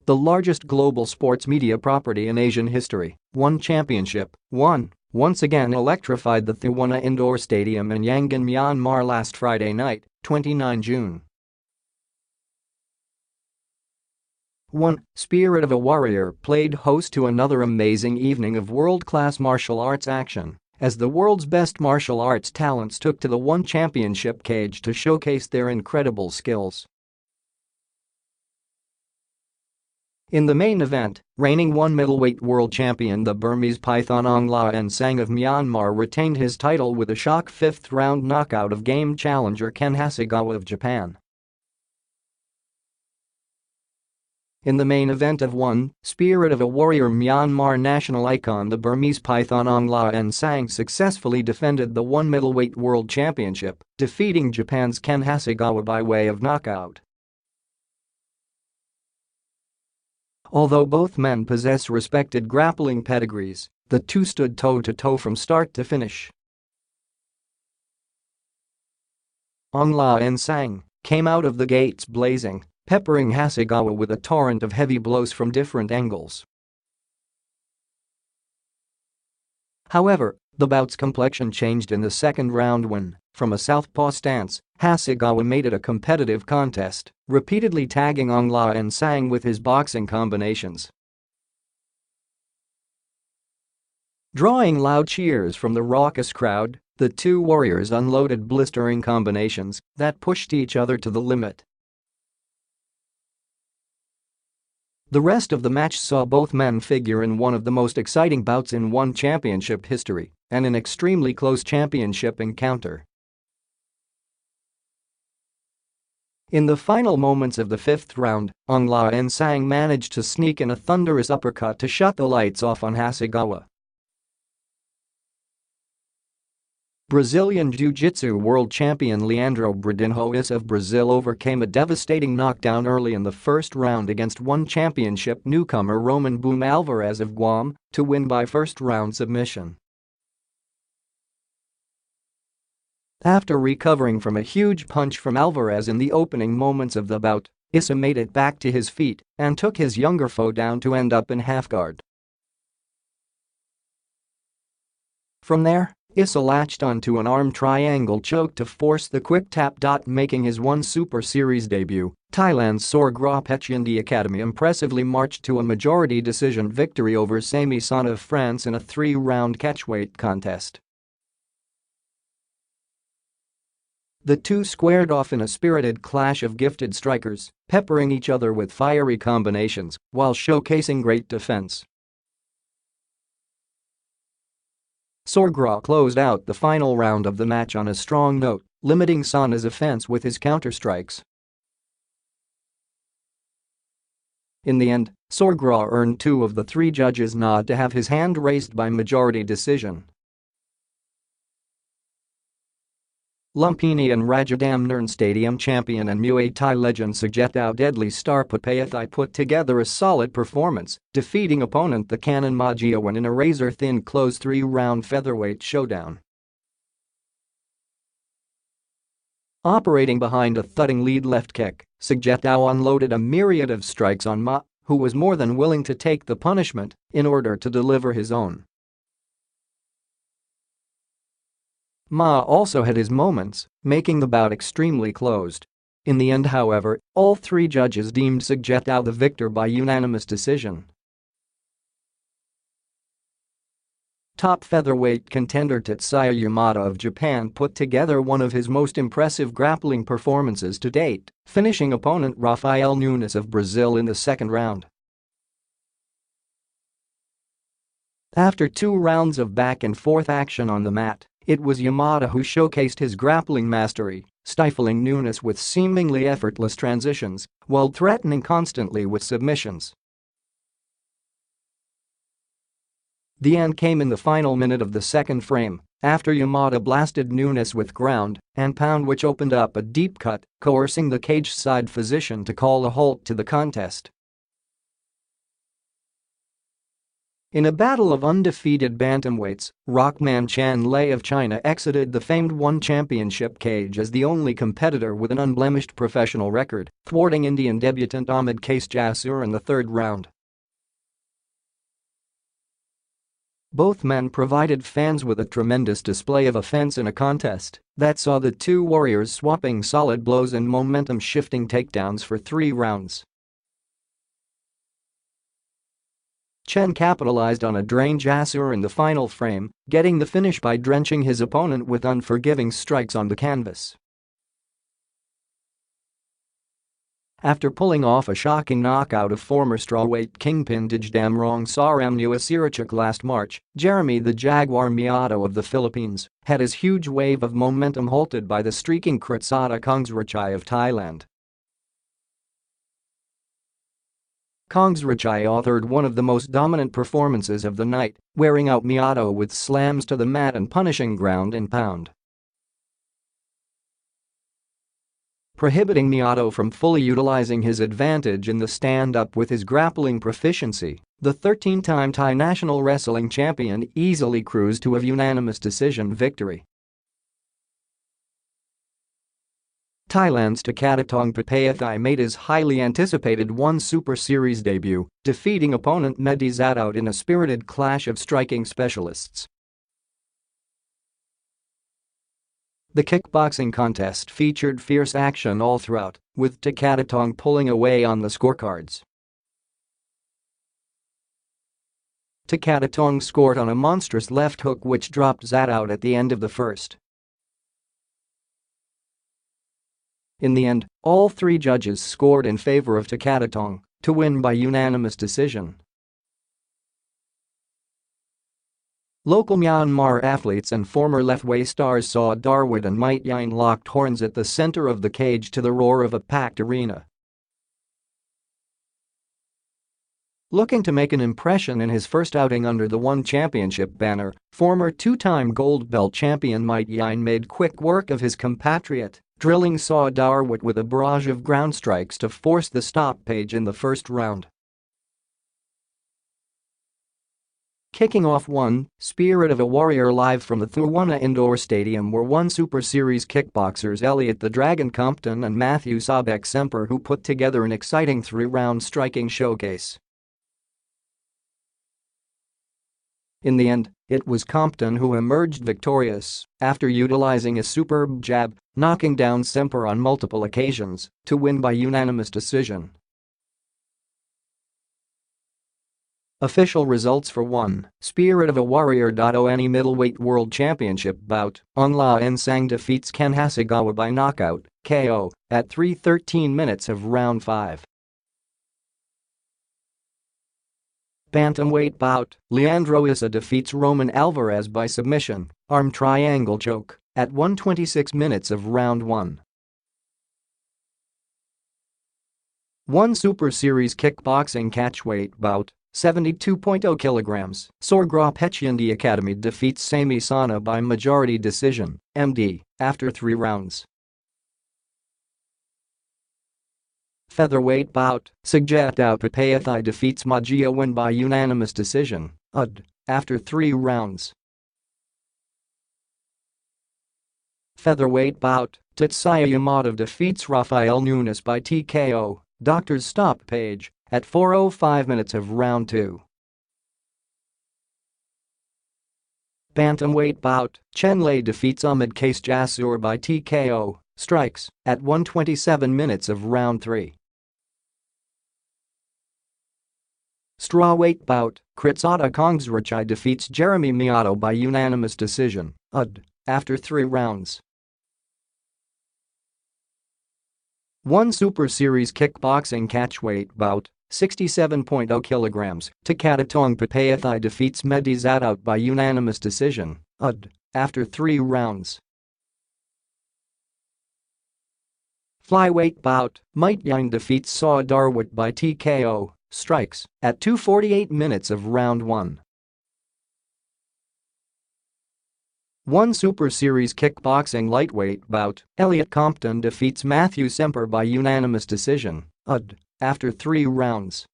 the largest global sports media property in Asian history, ONE Championship, ONE, once again electrified the Thuwunna Indoor Stadium in Yangon, Myanmar last Friday night, 29 June. ONE, Spirit of a Warrior played host to another amazing evening of world-class martial arts action, as the world's best martial arts talents took to the ONE Championship cage to showcase their incredible skills. In the main event, reigning ONE Middleweight World Champion the Burmese Python Aung La N Sang of Myanmar retained his title with a shock fifth-round knockout of game challenger Ken Hasegawa of Japan. In the main event of ONE, Spirit of a Warrior Myanmar national icon the Burmese Python Aung La N Sang successfully defended the ONE Middleweight World Championship, defeating Japan's Ken Hasegawa by way of knockout. Although both men possess respected grappling pedigrees, the two stood toe-to-toe from start to finish. Aung La N Sang came out of the gates blazing, peppering Hasegawa with a torrent of heavy blows from different angles. However, the bout's complexion changed in the second round when, from a southpaw stance, Hasegawa made it a competitive contest, repeatedly tagging Aung La N Sang with his boxing combinations. Drawing loud cheers from the raucous crowd, the two warriors unloaded blistering combinations that pushed each other to the limit. The rest of the match saw both men figure in one of the most exciting bouts in ONE Championship history and an extremely close championship encounter. In the final moments of the fifth round, Aung La N Sang managed to sneak in a thunderous uppercut to shut the lights off on Hasegawa. Brazilian Jiu-Jitsu world champion Leandro Bradinho of Brazil overcame a devastating knockdown early in the first round against ONE Championship newcomer Roman Boom Alvarez of Guam to win by first-round submission. After recovering from a huge punch from Alvarez in the opening moments of the bout, Issa made it back to his feet and took his younger foe down to end up in half-guard. From there, Issa latched onto an arm triangle choke to force the quick tap. Making his ONE Super Series debut, Thailand's Sorgropetchin Academy impressively marched to a majority decision victory over Sami Son of France in a three-round catchweight contest. The two squared off in a spirited clash of gifted strikers, peppering each other with fiery combinations while showcasing great defense. Sorgro closed out the final round of the match on a strong note, limiting Son's offense with his counterstrikes. In the end, Sorgro earned 2 of the 3 judges' nod to have his hand raised by majority decision. Lumpini and Rajadamnern Stadium champion and Muay Thai legend Sujetao Deadly Star Papayathai put together a solid performance, defeating opponent the Cannon Majiawan in a razor-thin close 3-round featherweight showdown. Operating behind a thudding lead left kick, Sujetao unloaded a myriad of strikes on Ma, who was more than willing to take the punishment in order to deliver his own. Ma also had his moments, making the bout extremely closed. In the end, however, all 3 judges deemed Sujetao the victor by unanimous decision. Top featherweight contender Tetsuya Yamada of Japan put together one of his most impressive grappling performances to date, finishing opponent Rafael Nunes of Brazil in the second round. After 2 rounds of back-and-forth action on the mat, it was Yamada who showcased his grappling mastery, stifling Nunes with seemingly effortless transitions while threatening constantly with submissions. The end came in the final minute of the second frame, after Yamada blasted Nunes with ground and pound, which opened up a deep cut, coercing the cage-side physician to call a halt to the contest. In a battle of undefeated bantamweights, Rockman Chan Lei of China exited the famed ONE Championship cage as the only competitor with an unblemished professional record, thwarting Indian debutant Ahmed Kasjasur in the third round. Both men provided fans with a tremendous display of offense in a contest that saw the two warriors swapping solid blows and momentum-shifting takedowns for 3 rounds. Chen capitalized on a drained Jasur in the final frame, getting the finish by drenching his opponent with unforgiving strikes on the canvas. After pulling off a shocking knockout of former strawweight kingpin Damrong Saramnuasirachuk last March, Jeremy the Jaguar Miato of the Philippines had his huge wave of momentum halted by the streaking Kritsata Kongsrachai of Thailand. Kongsrachai authored one of the most dominant performances of the night, wearing out Miato with slams to the mat and punishing ground and pound, prohibiting Miato from fully utilizing his advantage in the stand-up with his grappling proficiency. The 13-time Thai national wrestling champion easily cruised to a unanimous decision victory. Thailand's Takatong Pattayatthai made his highly anticipated ONE Super Series debut, defeating opponent Mehdi Zadout in a spirited clash of striking specialists. The kickboxing contest featured fierce action all throughout, with Takatong pulling away on the scorecards. Takatong scored on a monstrous left hook which dropped Zadout at the end of the first. In the end, all 3 judges scored in favor of Takatong to win by unanimous decision. Local Myanmar athletes and former Lethwei stars Saw Darwood and Might Yin locked horns at the center of the cage to the roar of a packed arena. Looking to make an impression in his first outing under the ONE Championship banner, former 2-time gold belt champion Might Yin made quick work of his compatriot, drilling Saw Darwood with a barrage of ground strikes to force the stoppage in the first round. Kicking off ONE, Spirit of a Warrior live from the Thuwunna Indoor Stadium were ONE Super Series kickboxers Elliot the Dragon Compton and Matthew Sobek Semper, who put together an exciting 3-round striking showcase. In the end, it was Compton who emerged victorious after utilizing a superb jab, knocking down Semper on multiple occasions to win by unanimous decision. Official results for ONE, Spirit of a Warrior. ONE Middleweight World Championship bout, Aung La N Sang defeats Ken Hasegawa by knockout, KO, at 3:13 minutes of round 5. Bantamweight bout, Leandro Issa defeats Roman Alvarez by submission, arm triangle choke, at 1:26 minutes of round 1. ONE Super Series kickboxing catchweight bout, 72.0 kilograms, Sorgra Petchindi Academy defeats Sami Sana by majority decision, MD, after 3 rounds. Featherweight bout, Sagyatao Pattayatthai defeats Majia Win by unanimous decision, UD, after 3 rounds. Featherweight bout, Tatsuya Yamato defeats Rafael Nunes by TKO, doctors stoppage, at 4:05 minutes of round 2. Bantamweight bout, Chen Lei defeats Ahmed Kasjasur by TKO, strikes, at 1:27 minutes of round 3. Strawweight bout, Kritsata Kongsrachai defeats Jeremy Miato by unanimous decision, UD, after 3 rounds. ONE Super Series kickboxing catchweight bout, 67.0 kilograms, Takatong Pattayatthai defeats Mehdi Zadout by unanimous decision, UD, after 3 rounds. Flyweight bout, Might Yin defeats Saw Darwood by TKO, strikes, at 2:48 minutes of round 1. ONE Super Series kickboxing lightweight bout, Elliot Compton defeats Matthew Semper by unanimous decision, UD, after 3 rounds.